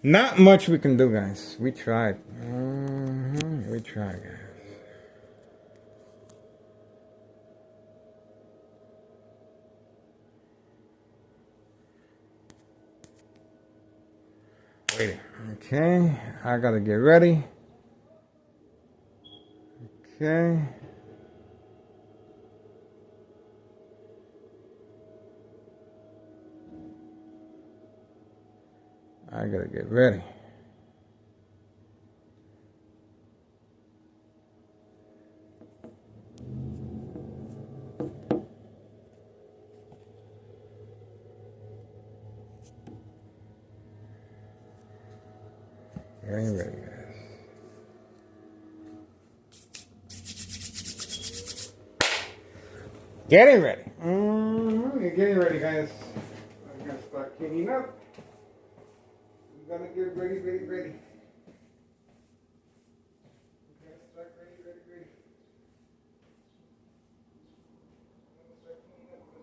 Not much we can do, guys. We tried. We tried, guys. Wait. Okay, I gotta get ready. Okay. I gotta get ready. Getting ready, guys. Getting ready. Getting ready, guys. I'm gonna start cleaning up. We gotta get ready, ready, ready. We gotta start ready, ready, ready. Start cleaning up this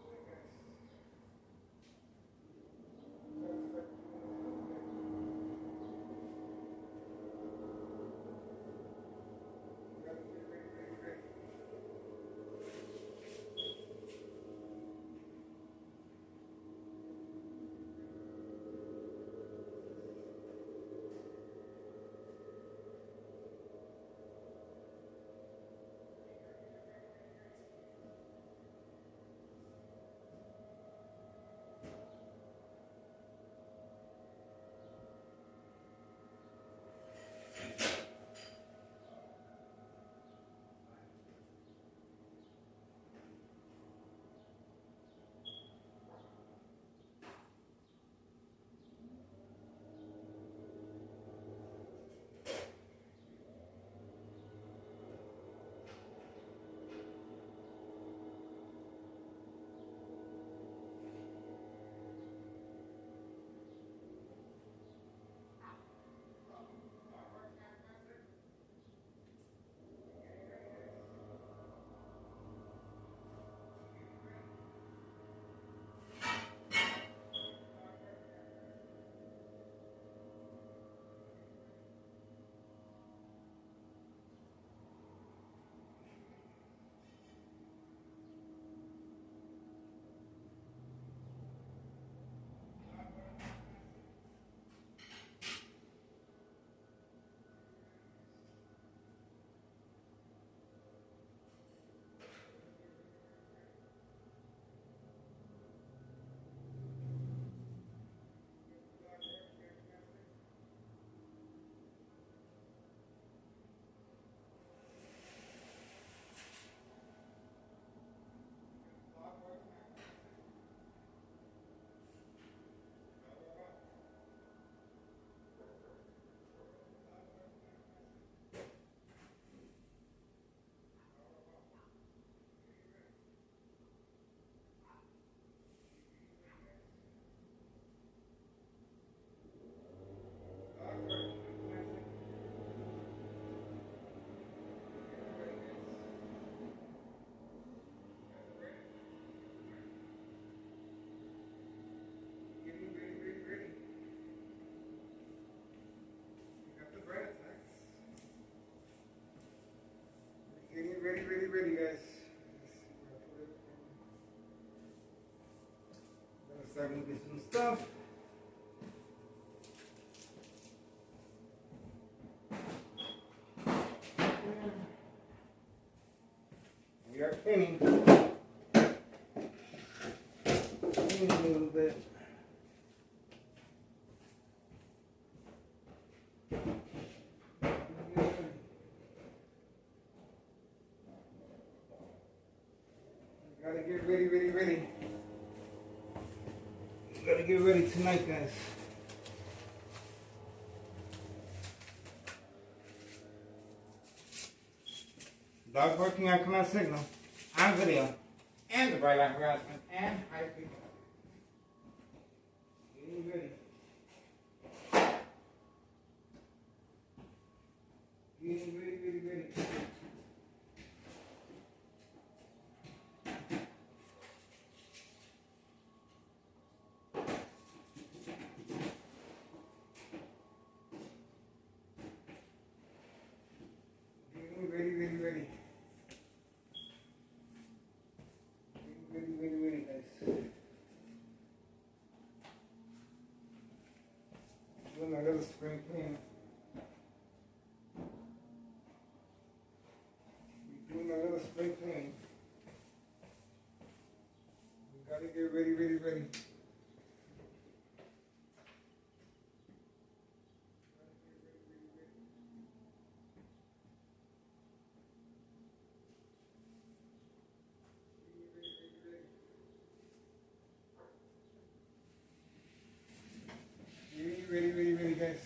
way, guys. Getting ready, ready, ready, guys. Gonna start moving some stuff. We are cleaning. Cleaning a little bit. Gotta get ready, ready, ready. Gotta get ready tonight, guys. Dog barking on command signal, on video, and the bright light harassment, and high frequency. Getting ready. Getting ready, ready, ready. Really nice. Doing a little spring clean. We're doing a little spring clean. We gotta get ready. Ready, guys.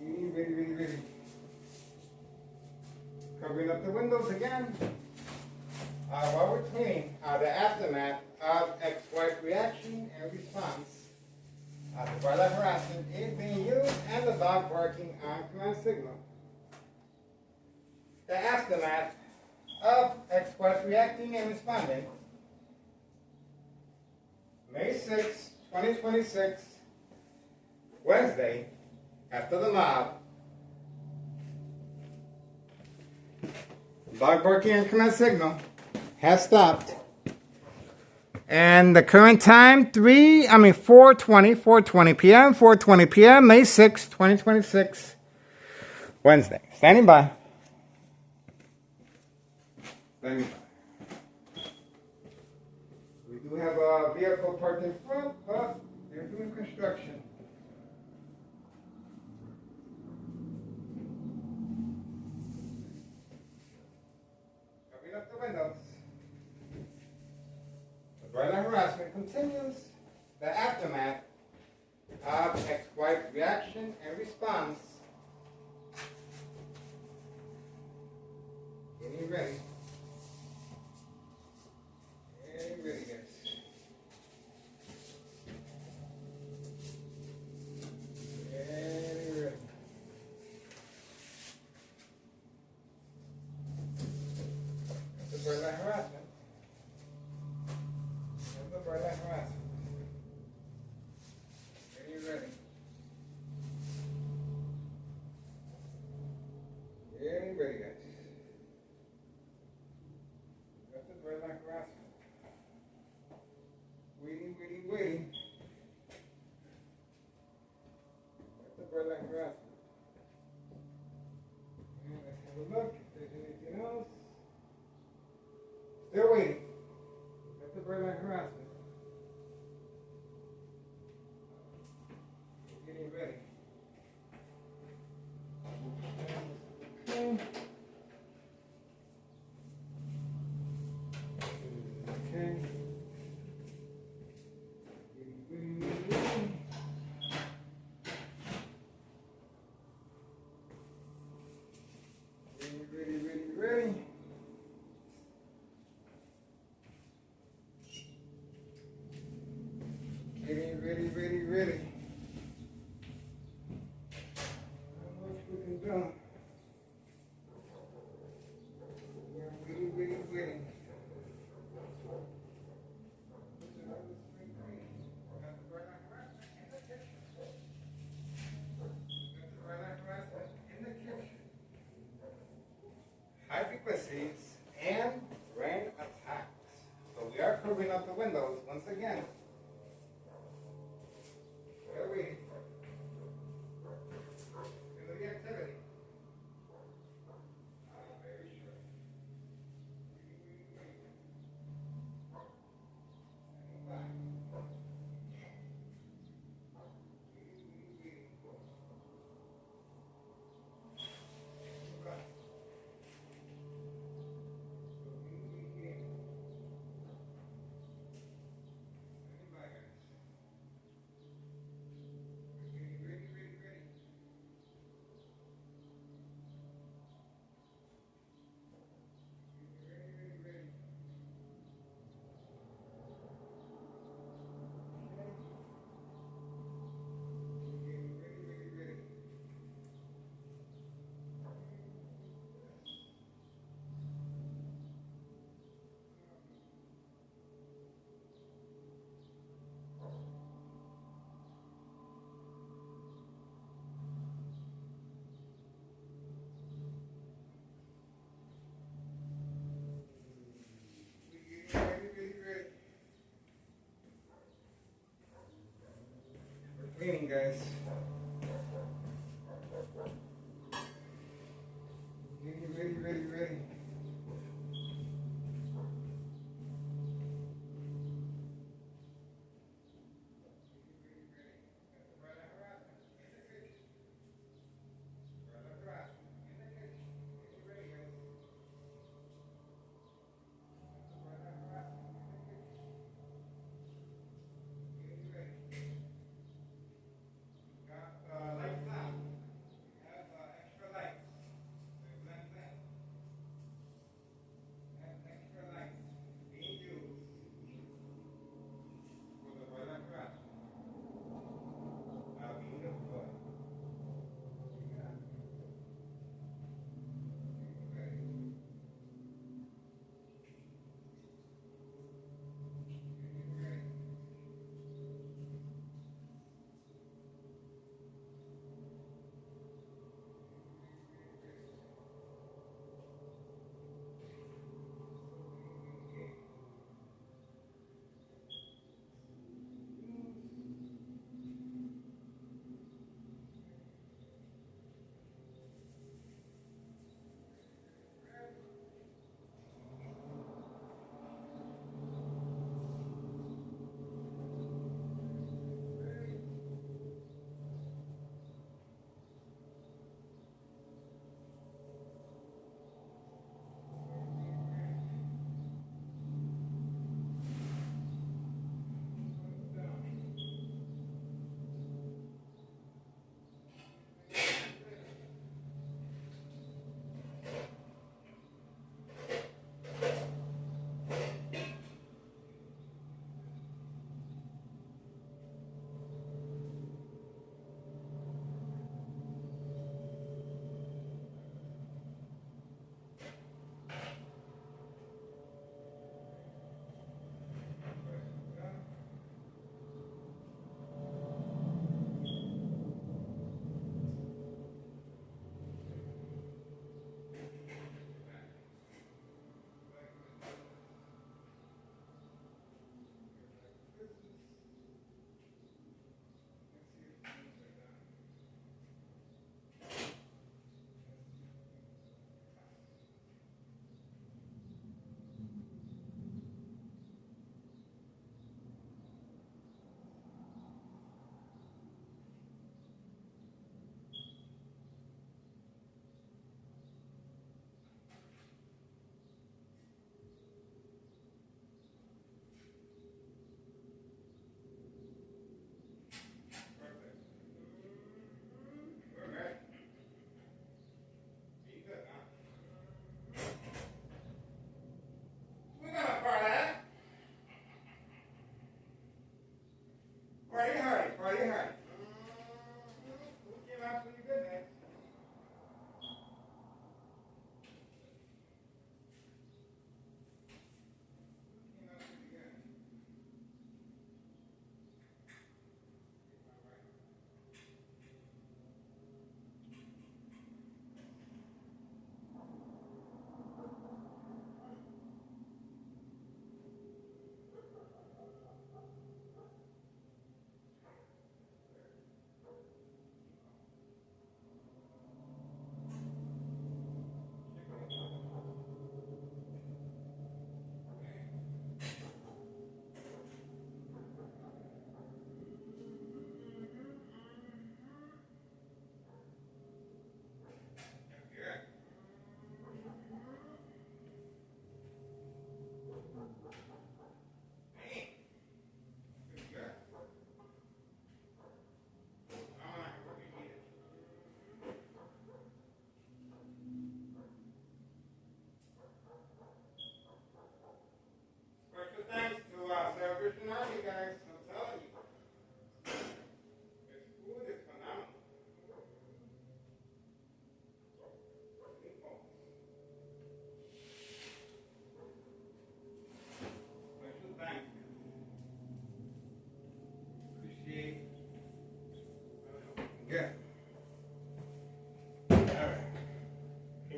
Ready. Covering up the windows again. While we're cleaning, the aftermath of ex-wife reaction and response to violent harassment is being used and the dog barking on command signal. The aftermath of ex-wife reacting and responding. May 6, 2026, Wednesday, after the mob. Dog barking and command signal has stopped. And the current time, 4:20 p.m., May 6, 2026, Wednesday. Standing by. We do have a vehicle parked in front, but they're doing construction. Covering up the windows. The violent harassment continues. The aftermath of ex-wife reaction and response. Getting ready. Getting ready, guys. Getting ready. That's the violent harassment. Getting ready. Getting ready, guys. That's the violent harassment. Waiting. That's the violent harassment. And let's have a look if there's anything else. Still waiting. That's the violent harassment. Getting ready. Okay. Ready. Getting ready. How much we can do? We're waiting. High frequencies and rain attacks. So we are covering up the windows once again. We're waiting. Feel the activity. I'm very sure.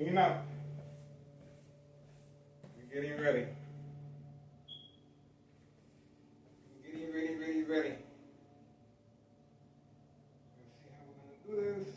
Clean up. We're getting ready. Getting ready, ready, ready. Let's see how we're going to do this.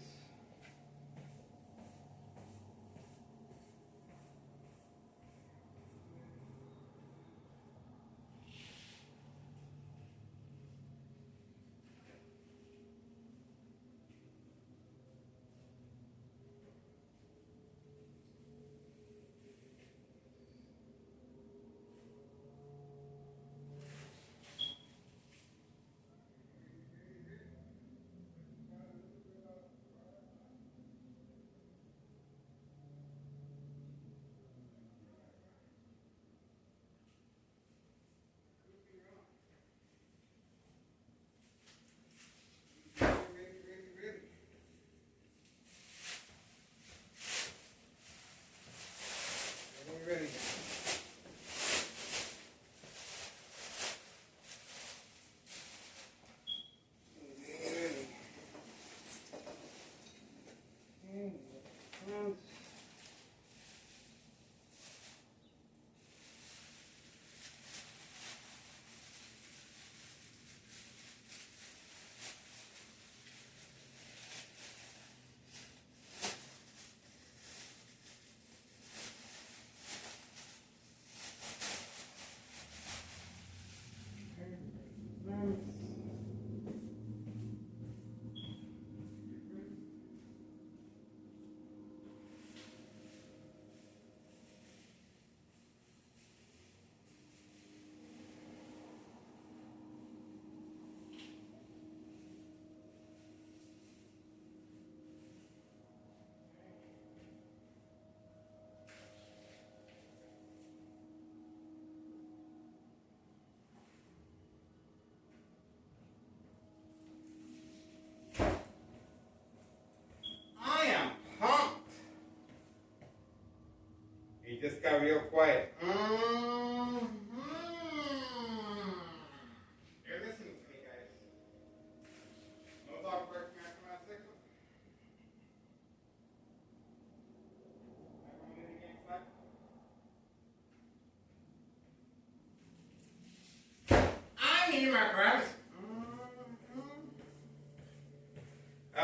Ready. I am pumped. He just got real quiet. You're listening to me, guys. No dog barking after my signal. I need my privacy.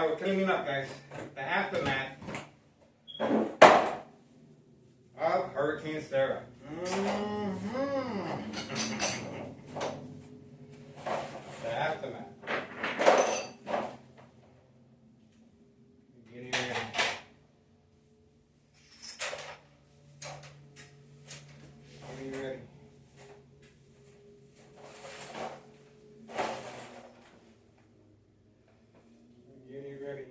We're cleaning up, guys. The aftermath of Hurricane Sarah. The aftermath. Getting ready. Getting ready. Getting ready.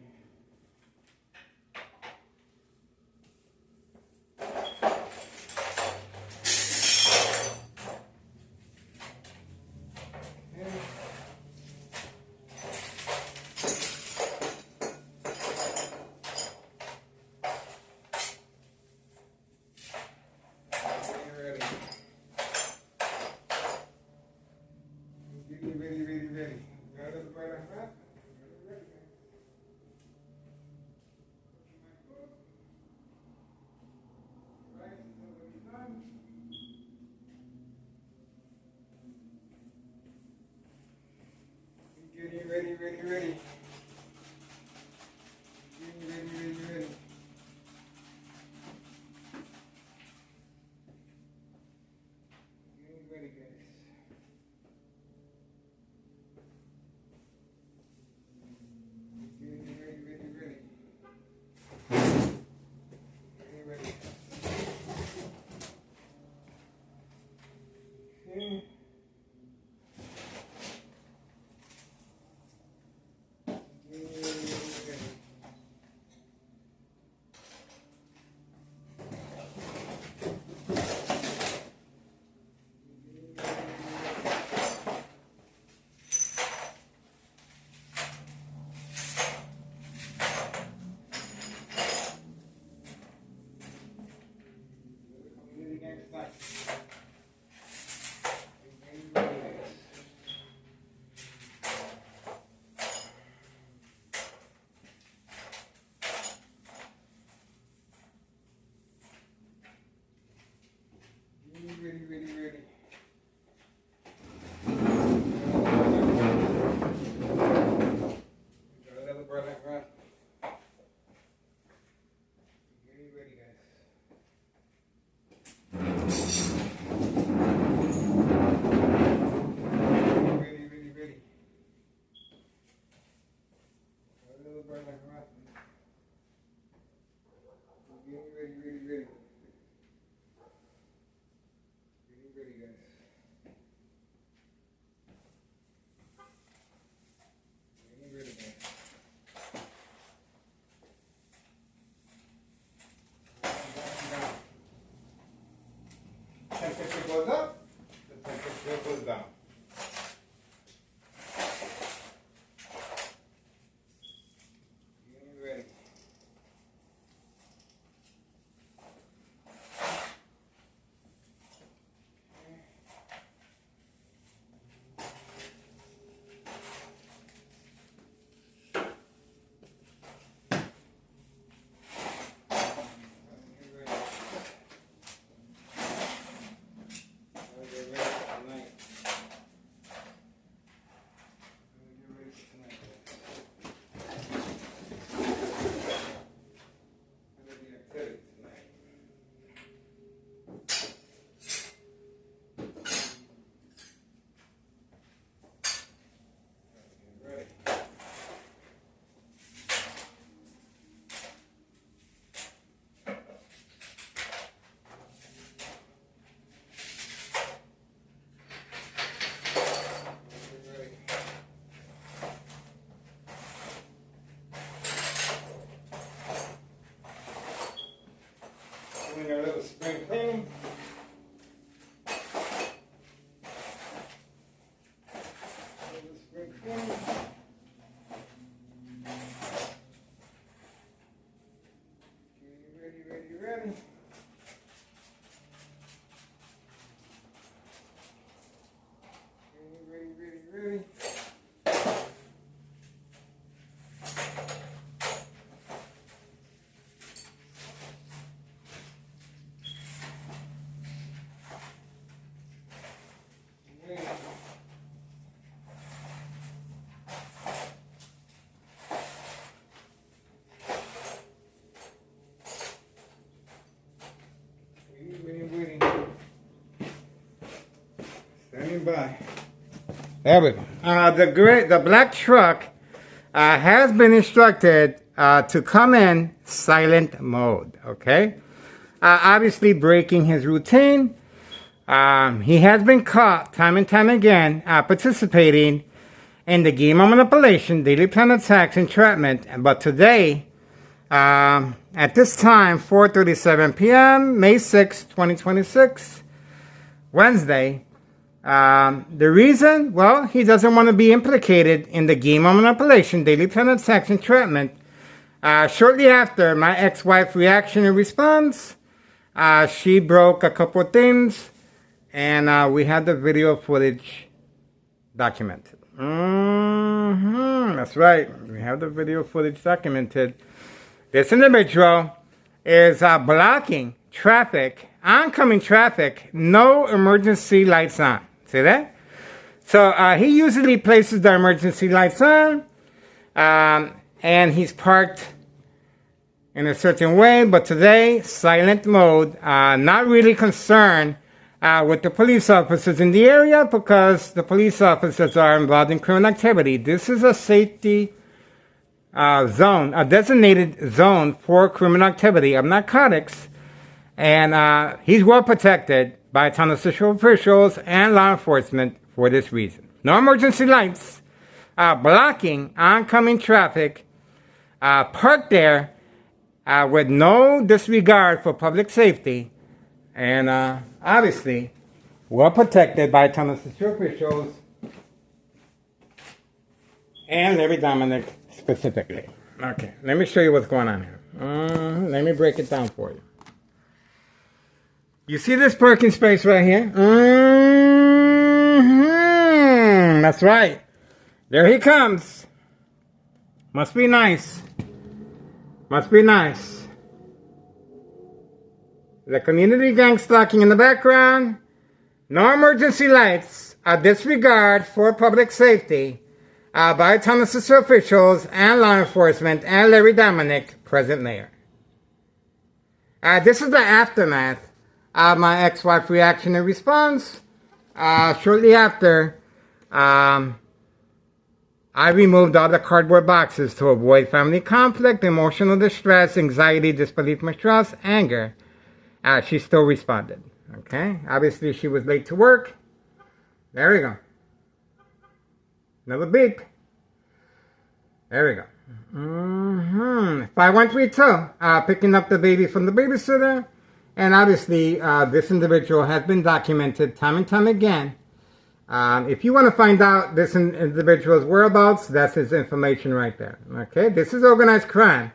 Ready. Got it right like that. Ready. Rice is already done. Getting ready. Getting ready. Getting ready, guys. goes up, the temperature goes down. Ready. Doing our little spring cleaning. Little spring cleaning. Ready. Ready. Waiting. Standing by. There we go. The black truck has been instructed to come in silent mode. Okay. Obviously breaking his routine. He has been caught time and time again participating in the game of manipulation, daily plan attacks, entrapment. But today, at this time, 4:37 p.m., May 6, 2026, Wednesday, the reason, well, he doesn't want to be implicated in the game of manipulation, daily plan attacks, entrapment. Shortly after my ex-wife reaction and response, she broke a couple of things, and we had the video footage documented. That's right. We have the video footage documented. This individual is blocking traffic, oncoming traffic, no emergency lights on. See that? So he usually places the emergency lights on, and he's parked in a certain way, but today, silent mode, not really concerned with the police officers in the area because the police officers are involved in criminal activity. This is a safety zone, a designated zone for criminal activity of narcotics, and he's well protected by town officials and law enforcement for this reason. No emergency lights, blocking oncoming traffic, parked there with no disregard for public safety, and obviously well protected by town officials and Larry Dominic specifically. Okay, let me show you what's going on here. Let me break it down for you. You see this parking space right here? That's right. There he comes. Must be nice. Must be nice. The community gang stalking in the background. No emergency lights. A disregard for public safety by town officials and law enforcement and Larry Dominic, present mayor. This is the aftermath of my ex-wife reaction and response. Shortly after, I removed all the cardboard boxes to avoid family conflict, emotional distress, anxiety, disbelief, mistrust, anger. She still responded. Okay? Obviously, she was late to work. There we go. Another beep. There we go. 5132. Picking up the baby from the babysitter. And obviously, this individual has been documented time and time again. If you want to find out this individual's whereabouts, that's his information right there. Okay, this is organized crime.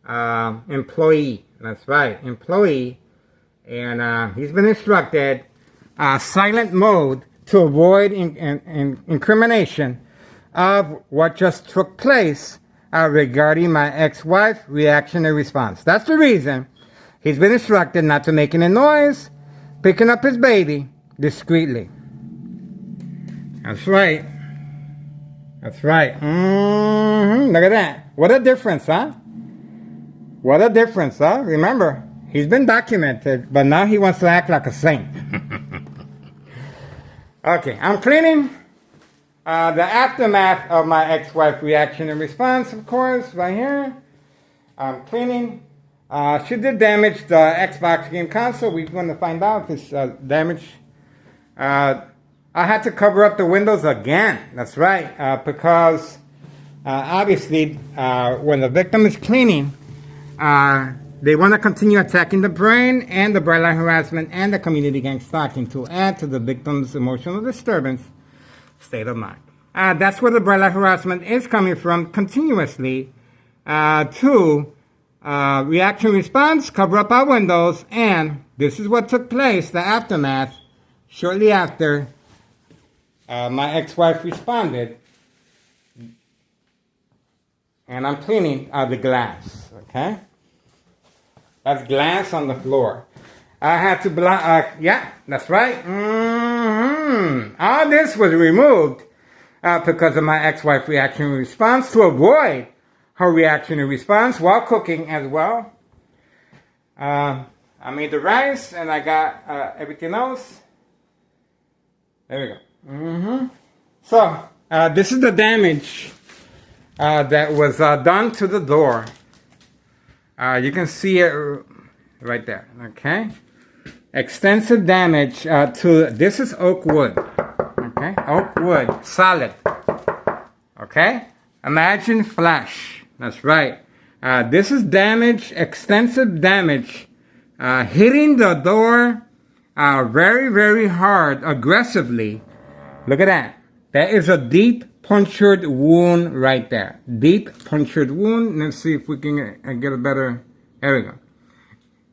Employee, that's right, employee. And he's been instructed silent mode to avoid incrimination of what just took place regarding my ex-wife reaction and response. That's the reason he's been instructed not to make any noise, picking up his baby discreetly. That's right. That's right. Look at that. What a difference, huh? What a difference, huh? Remember, he's been documented, but now he wants to act like a saint. Okay, I'm cleaning the aftermath of my ex-wife reaction and response, of course, right here. I'm cleaning. She did damage the Xbox game console. We're going to find out if it's damaged. I had to cover up the windows again. That's right, because obviously when the victim is cleaning, they want to continue attacking the brain and the bright light harassment and the community gang stalking to add to the victim's emotional disturbance state of mind. That's where the bright light harassment is coming from continuously to reaction response, cover up our windows, and this is what took place, the aftermath, shortly after my ex-wife responded, and I'm cleaning the glass, okay? That's glass on the floor. I had to yeah, that's right. All this was removed because of my ex-wife reaction and response to avoid her reaction and response while cooking as well. I made the rice and I got everything else. There we go. So, this is the damage that was done to the door. You can see it right there, okay? Extensive damage to, this is oak wood, okay? Oak wood, solid, okay? Imagine flesh, that's right. This is damage, extensive damage, hitting the door very, very hard, aggressively. Look at that. That is a deep punctured wound right there. Deep punctured wound. Let's see if we can get a better... There we go.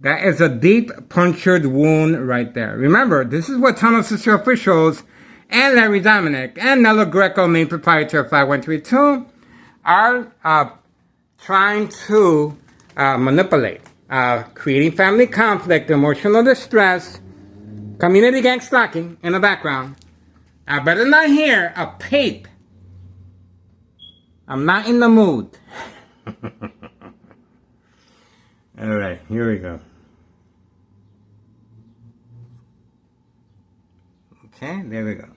That is a deep punctured wound right there. Remember, this is what tunnel sister officials and Larry Dominic and Nello Greco, main proprietor of 5132, are trying to manipulate. Creating family conflict, emotional distress, community gang stalking in the background. I better not hear a peep. I'm not in the mood. Alright, here we go. Okay, there we go.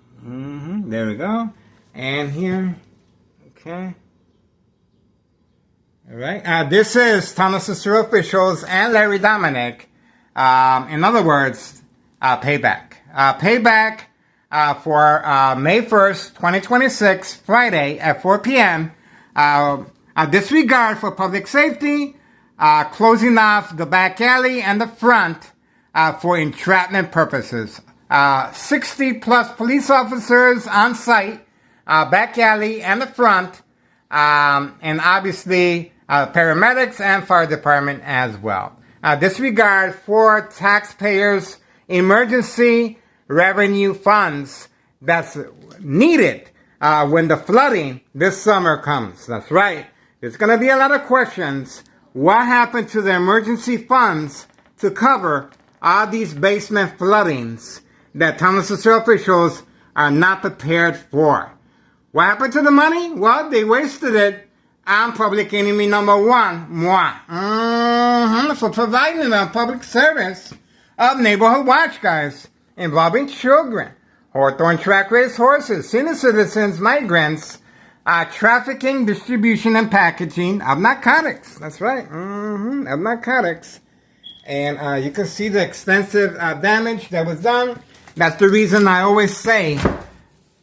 There we go. And here. Okay. Alright, this is Tunnel Sister Officials and Larry Dominic. In other words, payback. Payback for May 1st, 2026, Friday at 4 p.m. Disregard for public safety, closing off the back alley and the front for entrapment purposes. 60 plus police officers on site, back alley and the front, and obviously paramedics and fire department as well. Disregard for taxpayers' emergency revenue funds that's needed when the flooding this summer comes. That's right. There's going to be a lot of questions. What happened to the emergency funds to cover all these basement floodings that tunnel sister officials are not prepared for? What happened to the money? Well, they wasted it on public enemy number one, moi. For providing a public service of neighborhood watch, guys, involving children, Hawthorne track race horses, senior citizens, migrants, trafficking, distribution, and packaging of narcotics. That's right, of narcotics. And you can see the extensive damage that was done. That's the reason I always say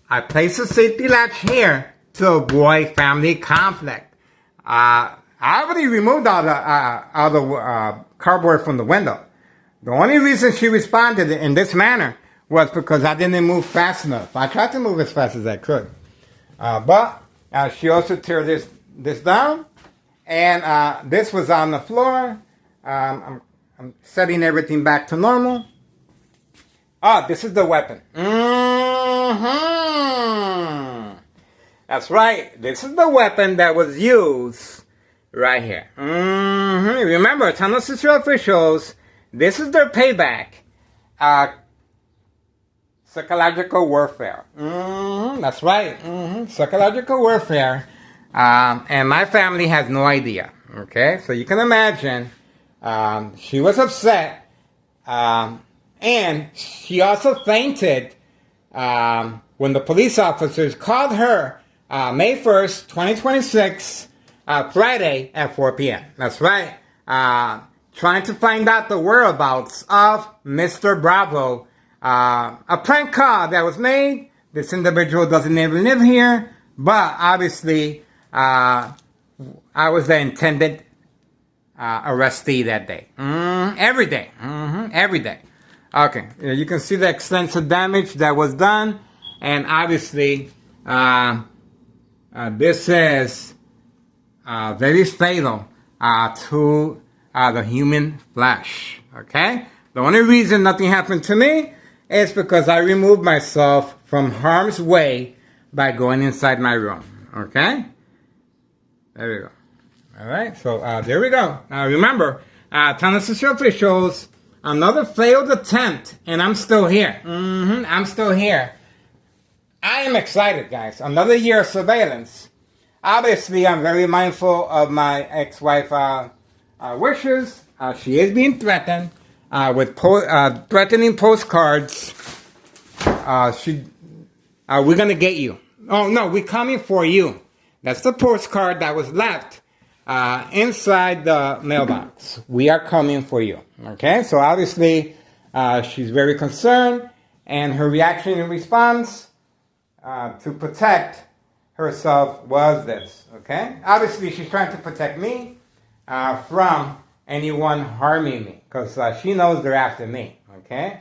I place a safety latch here to avoid family conflict. I already removed all the cardboard from the window. The only reason she responded in this manner was because I didn't move fast enough. I tried to move as fast as I could. But she also tore this down. And this was on the floor. I'm setting everything back to normal. Ah, this is the weapon. That's right. This is the weapon that was used right here. Remember, Tunnel Sister officials, this is their payback. Psychological warfare. That's right. Psychological warfare. And my family has no idea. Okay? So you can imagine she was upset. And she also fainted when the police officers called her May 1st, 2026, Friday at 4 p.m. That's right. Trying to find out the whereabouts of Mr. Bravo. A prank call that was made. This individual doesn't even live here. But obviously, I was the intended arrestee that day. Every day. Every day. Okay. You can see the extensive damage that was done. And obviously, this is very fatal to the human flesh. Okay? The only reason nothing happened to me is because I removed myself from harm's way by going inside my room. Okay? There we go. Alright, so there we go. Remember, Tennessee officials, another failed attempt, and I'm still here. I'm still here. I am excited, guys. Another year of surveillance. Obviously, I'm very mindful of my ex-wife wishes. She is being threatened with threatening postcards. We're going to get you. Oh, no, we're coming for you. That's the postcard that was left inside the mailbox. We are coming for you. Okay? So, obviously, she's very concerned. And her reaction and response to protect herself was this. Okay? Obviously, she's trying to protect me from anyone harming me. Because she knows they're after me. Okay?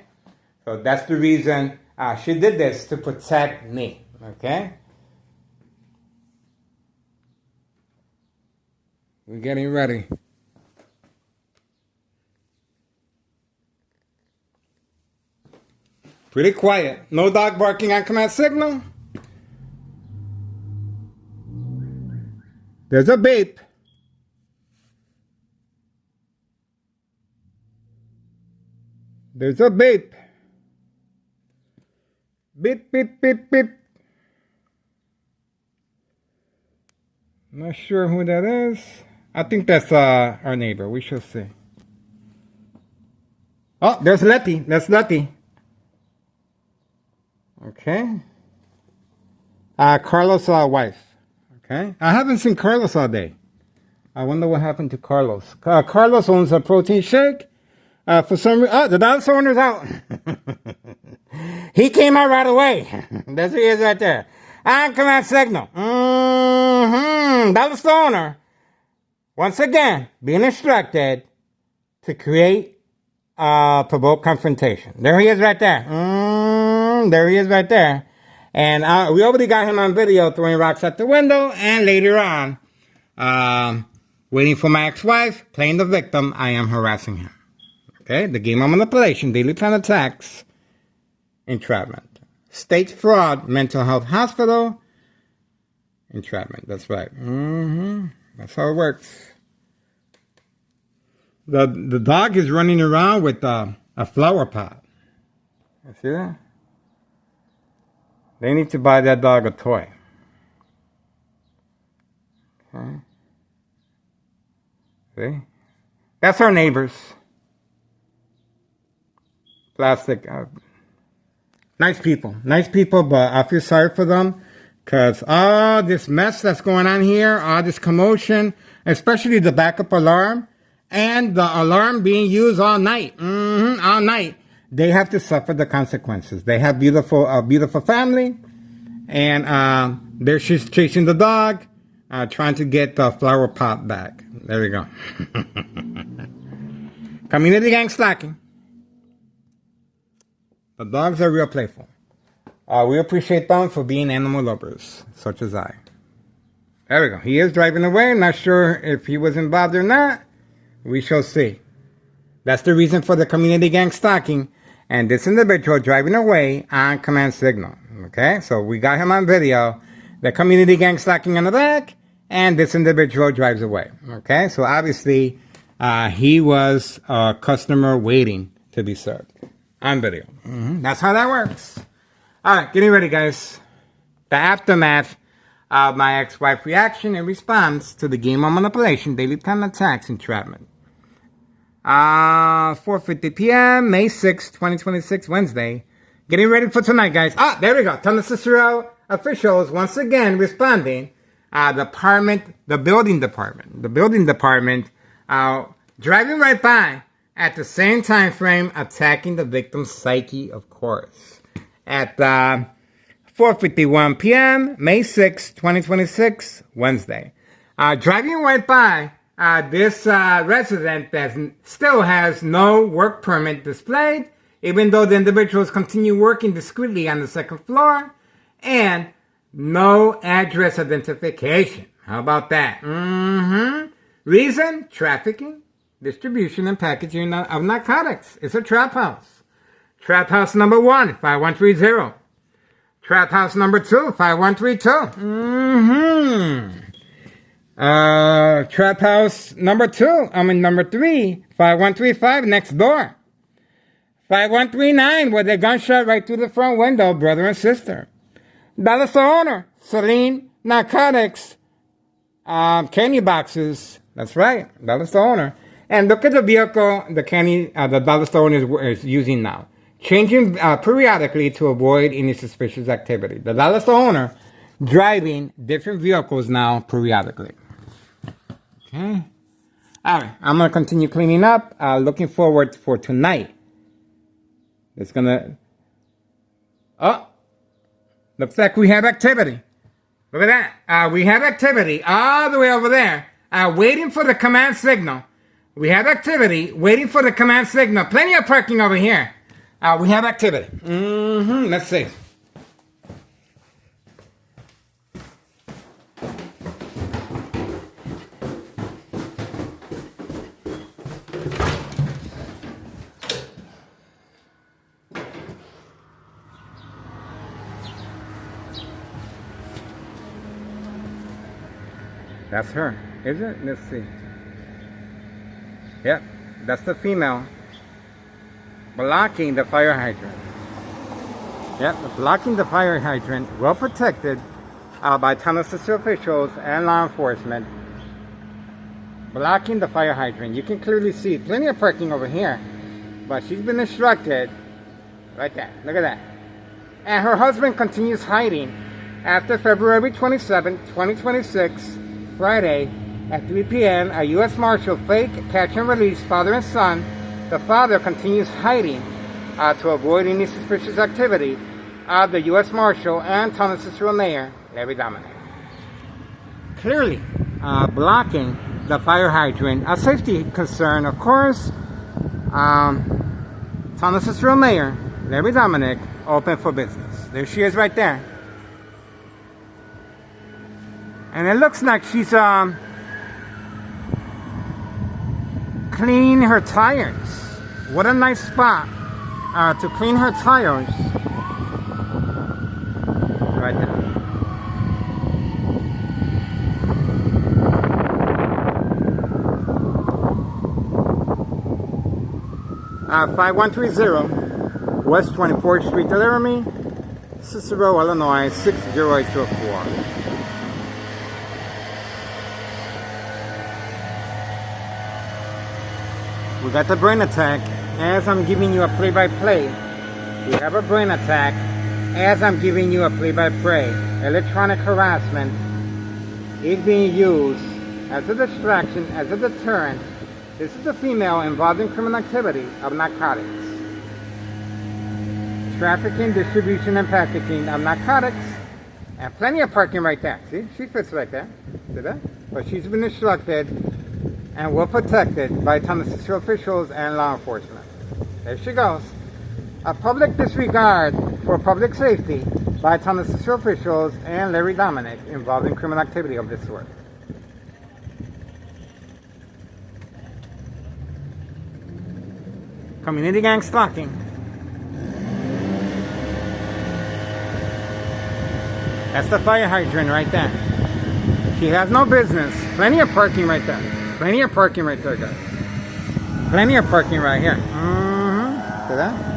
So, that's the reason she did this, to protect me. Okay? We're getting ready. Pretty quiet. No dog barking on command signal. There's a beep. There's a beep. Beep, beep, beep, beep. Not sure who that is. I think that's our neighbor. We shall see. Oh, there's Letty. That's Letty. Okay. Carlos' wife. Okay. I haven't seen Carlos all day. I wonder what happened to Carlos. Carlos owns a protein shake. For some reason, the dinosaur owner's out. He came out right away. There he is right there. On command signal. That was the owner. Once again, being instructed to create provoke confrontation. There he is right there. There he is right there. And we already got him on video throwing rocks at the window. And later on, waiting for my ex-wife, playing the victim, I am harassing him. Okay, the game of manipulation, daily plan attacks, entrapment. State fraud, mental health hospital, entrapment. That's right. That's how it works. The dog is running around with a flower pot. You see that? They need to buy that dog a toy. Okay. See? That's our neighbors. Plastic. Nice people, but I feel sorry for them because all this mess that's going on here, all this commotion, especially the backup alarm and the alarm being used all night, all night, they have to suffer the consequences. They have a beautiful family, and she's chasing the dog, trying to get the flower pot back. There we go. Community gang slacking. The dogs are real playful. We appreciate them for being animal lovers, such as I. There we go. He is driving away. Not sure if he was involved or not. We shall see. That's the reason for the community gang stalking and this individual driving away on command signal. Okay, so we got him on video. The community gang stalking on the back, and this individual drives away. Okay, so obviously he was a customer waiting to be served on video. That's how that works. All right, getting ready, guys. The aftermath of my ex-wife's reaction in response to the game of manipulation, daily time attacks, entrapment. 4:50 p.m., May 6, 2026, Wednesday. Getting ready for tonight, guys. Ah, there we go. Tunnel Cicero officials once again responding. The building department, driving right by at the same time frame, attacking the victim's psyche, of course. At 4:51 p.m., May 6, 2026, Wednesday. Driving right by this resident that still has no work permit displayed, even though the individuals continue working discreetly on the second floor, and no address identification. How about that? Reason? Trafficking, distribution, and packaging of narcotics. It's a trap house. Trap house number 1, 5130. Trap house number 2, 5132. Trap house number 3, 5135, next door. 5139, with a gunshot right through the front window, brother and sister. That is the owner, Celine Narcotics, candy boxes. That's right, that is the owner. And look at the vehicle the dollar store is using now. Changing periodically to avoid any suspicious activity. The dollar store owner driving different vehicles now periodically. Okay. Alright, I'm going to continue cleaning up. Looking forward for tonight. It's going to... Oh! Looks like we have activity. Look at that. We have activity all the way over there. Waiting for the command signal. We have activity waiting for the command signal. Plenty of parking over here. We have activity. Let's see. That's her, is it? Let's see. Yep, that's the female blocking the fire hydrant. Yep, blocking the fire hydrant, well protected by tunnel system officials and law enforcement. Blocking the fire hydrant. You can clearly see plenty of parking over here, but she's been instructed right there. Look at that. And her husband continues hiding after February 27, 2026. Friday at 3 p.m. a U.S. Marshal fake catch and release father and son. The father continues hiding to avoid any suspicious activity of the U.S. Marshal and Tunnel Cicero Mayor Larry Dominic. Clearly blocking the fire hydrant. A safety concern, of course. Tunnel Cicero Mayor Larry Dominic open for business. There she is right there. And it looks like she's cleaning her tires. What a nice spot to clean her tires. Right there. Uh, 5130 West 24th Street, Laramie, Cicero, Illinois 60804. We got the brain attack as I'm giving you a play-by-play. We have a brain attack as I'm giving you a play-by-play. Electronic harassment is being used as a distraction, as a deterrent. This is a female involved in criminal activity of narcotics. Trafficking, distribution, and packaging of narcotics. And plenty of parking right there. See? She fits right there. See that? But she's been instructed and well protected by Tunnel Cicero officials and law enforcement. There she goes. A public disregard for public safety by Thomas officials and Larry Dominic involved in criminal activity of this sort. Community gang stalking. That's the fire hydrant right there. She has no business. Plenty of parking right there. Plenty of parking right there, guys. Plenty of parking right here. See that?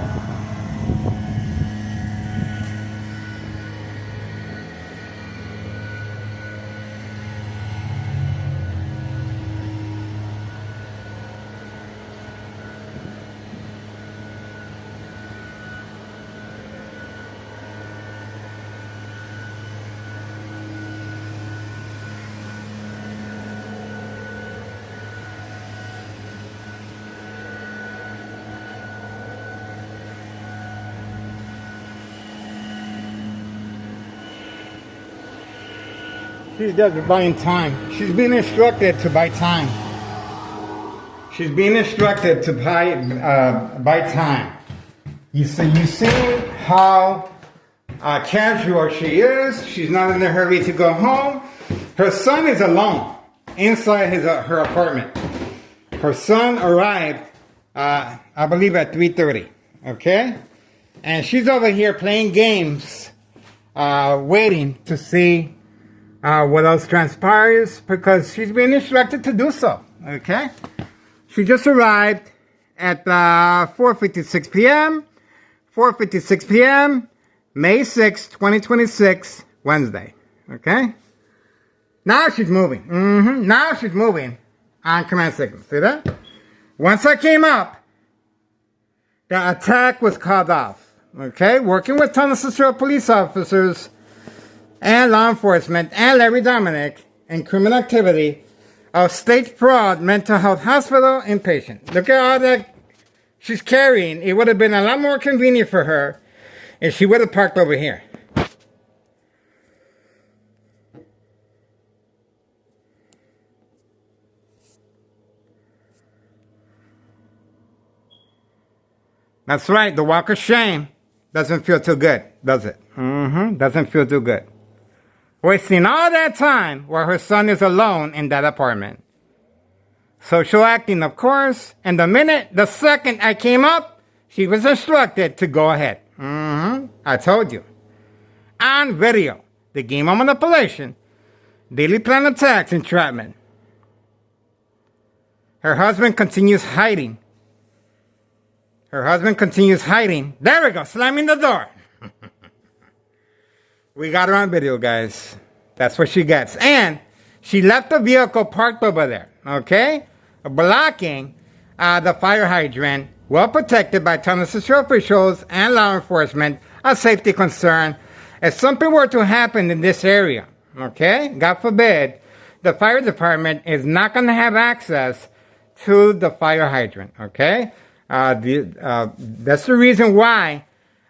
She's just buying time. She's being instructed to buy time. She's being instructed to buy time. You see how casual she is. She's not in a hurry to go home. Her son is alone inside her apartment. Her son arrived, I believe, at 3:30. Okay, and she's over here playing games, waiting to see what else transpires, because she's being instructed to do so. Okay, she just arrived at 4:56 p.m. 4:56 p.m. May 6, 2026, Wednesday. Okay, now she's moving. Now she's moving on command signal. See that? Once I came up, the attack was called off. Okay, working with Tunnel police officers and law enforcement and Larry Dominic in criminal activity of state fraud mental health hospital inpatient. Look at all that she's carrying. It would have been a lot more convenient for her if she would have parked over here. That's right, the walk of shame doesn't feel too good, does it? Doesn't feel too good. Wasting all that time while her son is alone in that apartment. Social acting, of course, and the second I came up, she was instructed to go ahead. I told you. On video, the game of manipulation, daily plan attacks, entrapment. Her husband continues hiding. There we go, slamming the door. We got her on video, guys. That's what she gets. And she left the vehicle parked over there, okay? Blocking the fire hydrant, well protected by Tunnel officials and law enforcement, a safety concern. If something were to happen in this area, okay, God forbid, the fire department is not going to have access to the fire hydrant, okay? That's the reason why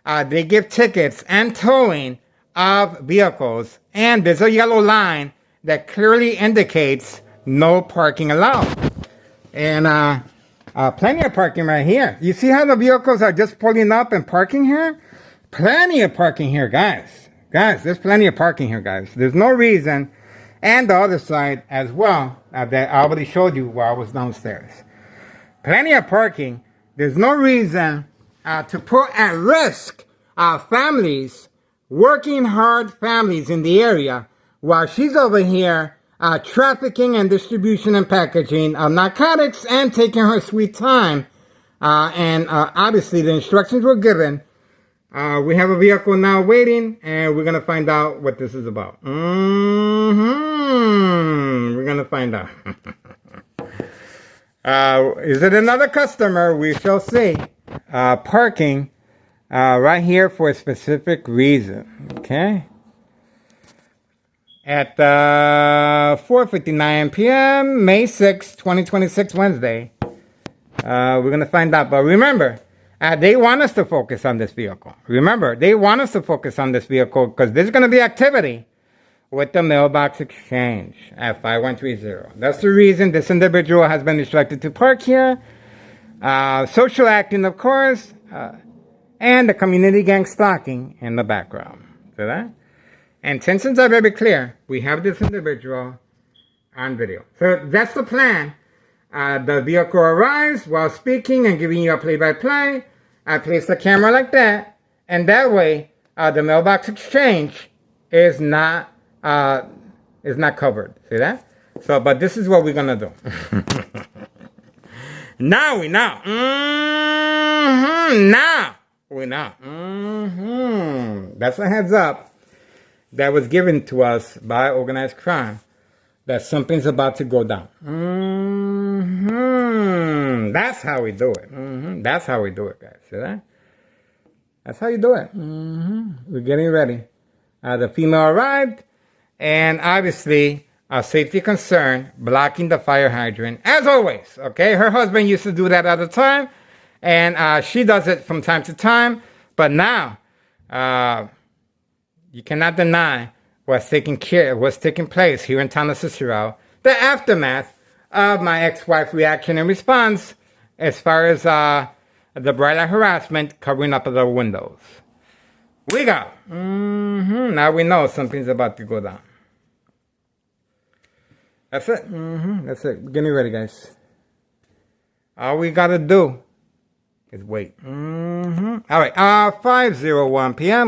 they give tickets and towing of vehicles, and there's a yellow line that clearly indicates no parking allowed. And plenty of parking right here. You see how the vehicles are just pulling up and parking here? Plenty of parking here, guys. There's plenty of parking here, guys. There's no reason. And the other side as well, that I already showed you while I was downstairs. Plenty of parking. There's no reason to put at risk families, working hard families in the area, while she's over here trafficking and distribution and packaging of narcotics and taking her sweet time. And obviously the instructions were given. We have a vehicle now waiting, and we're going to find out what this is about. We're going to find out. Is it another customer? We shall see. Parking right here for a specific reason. Okay. At 4:59 p.m., May 6, 2026, Wednesday. We're going to find out. But remember, they want us to focus on this vehicle. Remember, they want us to focus on this vehicle because there's going to be activity with the mailbox exchange at 5130. That's the reason this individual has been instructed to park here. Social acting, of course. and the community gang stalking in the background. See that? Intentions are very clear. We have this individual on video. So that's the plan. The vehicle arrives while speaking and giving you a play-by-play. I place the camera like that, and that way the mailbox exchange is not covered. See that? So, but this is what we're gonna do. Now we know. Now we know. That's a heads up that was given to us by organized crime that something's about to go down. That's how we do it. That's how we do it, guys. See that? That's how you do it. We're getting ready. The female arrived, and obviously, a safety concern, blocking the fire hydrant, as always, okay? Her husband used to do that all the time, and she does it from time to time, but now, you cannot deny what's taking place here in town of Cicero, the aftermath of my ex-wife's reaction and response as far as the bright light harassment covering up of the windows. We go. Now we know something's about to go down. That's it. That's it. Getting ready, guys. All we gotta do is wait. All right. 5:01 p.m.